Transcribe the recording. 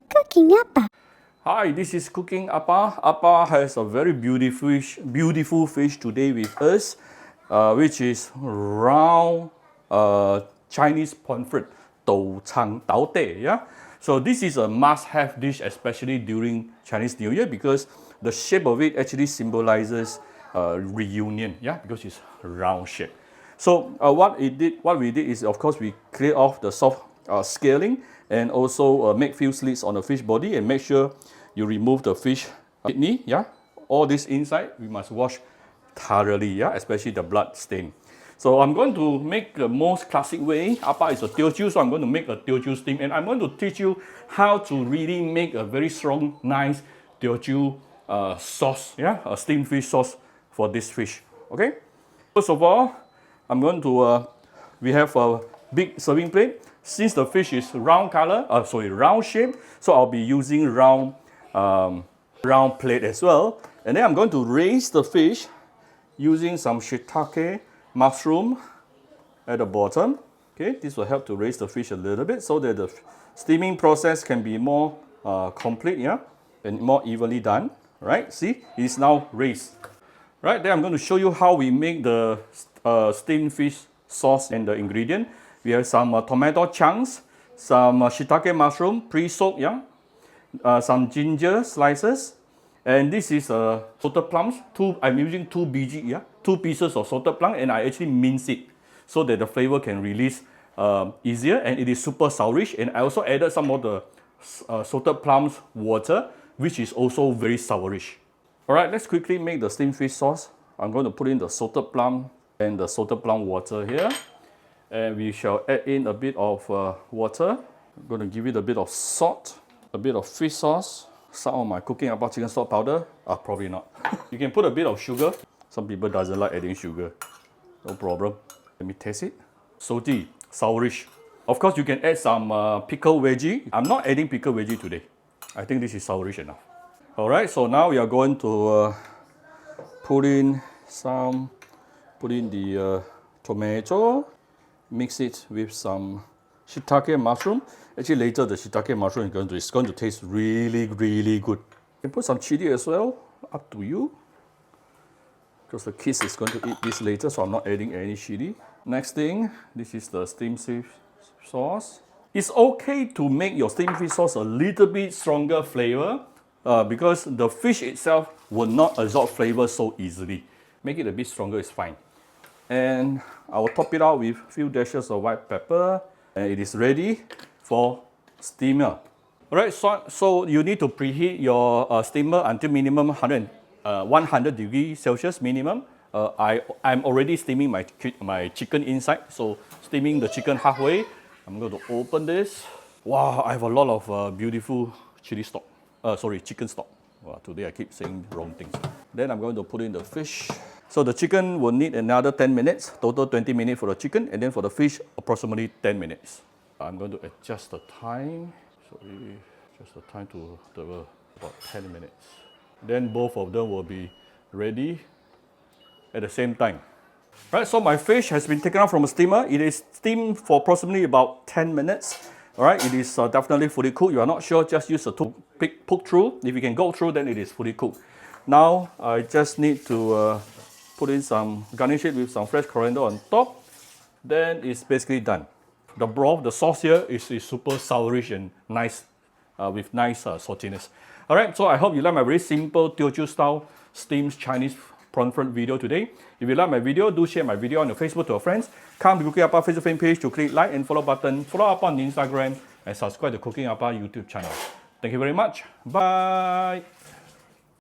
Cooking Appa. Hi, this is Cooking Appa. Appa has a very beautiful fish today with us, which is round Chinese pomfret, dou chang dao de. Yeah. So this is a must-have dish, especially during Chinese New Year, because the shape of it actually symbolizes reunion. Yeah, because it's round shape. So what we did is, of course, we clear off the soft scaling and also make few slits on the fish body and make sure you remove the fish kidney. Yeah, all this inside we must wash thoroughly. Yeah, especially the blood stain. So I'm going to make the most classic way. Appa is a teochew, so I'm going to make a teochew steam, and I'm going to teach you how to really make a very strong, nice teochew sauce. Yeah, a steamed fish sauce for this fish. Okay. First of all, I'm going to, we have a big serving plate. Since the fish is round color, round shape, so I'll be using round plate as well. And then I'm going to raise the fish using some shiitake mushroom at the bottom. Okay, this will help to raise the fish a little bit so that the steaming process can be more complete, yeah, and more evenly done. Right? See, it's now raised. Right, then I'm going to show you how we make the steamed fish sauce and the ingredient. We have some tomato chunks, some shiitake mushroom pre-soaked, yeah, some ginger slices, and this is salted plums. I'm using 2 bg, yeah, 2 pieces of salted plum, and I actually mince it so that the flavor can release easier, and it is super sourish. And I also added some of the salted plums water, which is also very sourish. Alright, let's quickly make the steamed fish sauce. I'm going to put in the salted plum and the salted plum water here. And we shall add in a bit of water. I'm going to give it a bit of salt, a bit of fish sauce, some of my Cooking Appa chicken stock powder. Probably not. You can put a bit of sugar. Some people doesn't like adding sugar. No problem. Let me taste it. Salty, sourish. Of course, you can add some pickled veggie. I'm not adding pickled veggie today. I think this is sourish enough. Alright, so now we are going to put in the tomato, mix it with some shiitake mushroom. Actually, later the shiitake mushroom is going to taste really, really good. You can put some chili as well, up to you. Because the kids is going to eat this later, so I'm not adding any chili. Next thing, this is the steamed fish sauce. It's okay to make your steamed fish sauce a little bit stronger flavor. Because the fish itself will not absorb flavor so easily. Make it a bit stronger is fine. And I will top it out with a few dashes of white pepper. And it is ready for steamer. Alright, so you need to preheat your steamer until minimum 100 degrees Celsius minimum. I'm already steaming my chicken inside. So steaming the chicken halfway. I'm going to open this. Wow, I have a lot of beautiful chili stock. Chicken stock. Well, today I keep saying wrong things. Then I'm going to put in the fish. So the chicken will need another 10 minutes, total 20 minutes for the chicken, and then for the fish, approximately 10 minutes. I'm going to adjust the time. Adjust the time to about 10 minutes. Then both of them will be ready at the same time. Right, so my fish has been taken out from a steamer. It is steamed for approximately about 10 minutes. Alright, it is definitely fully cooked. You are not sure, just use a toothpick, poke through. If you can go through, then it is fully cooked. Now, I just need to put in garnish it with some fresh coriander on top. Then it's basically done. The broth, the sauce here is super sourish and nice, with nice saltiness. Alright, so I hope you like my very simple Teochew style steamed Chinese prawn fruit video today. If you like my video, do share my video on your Facebook to your friends. Come to Cooking Appa Facebook fan page to click like and follow button. Follow up on Instagram and subscribe to Cooking Appa YouTube channel. Thank you very much. Bye.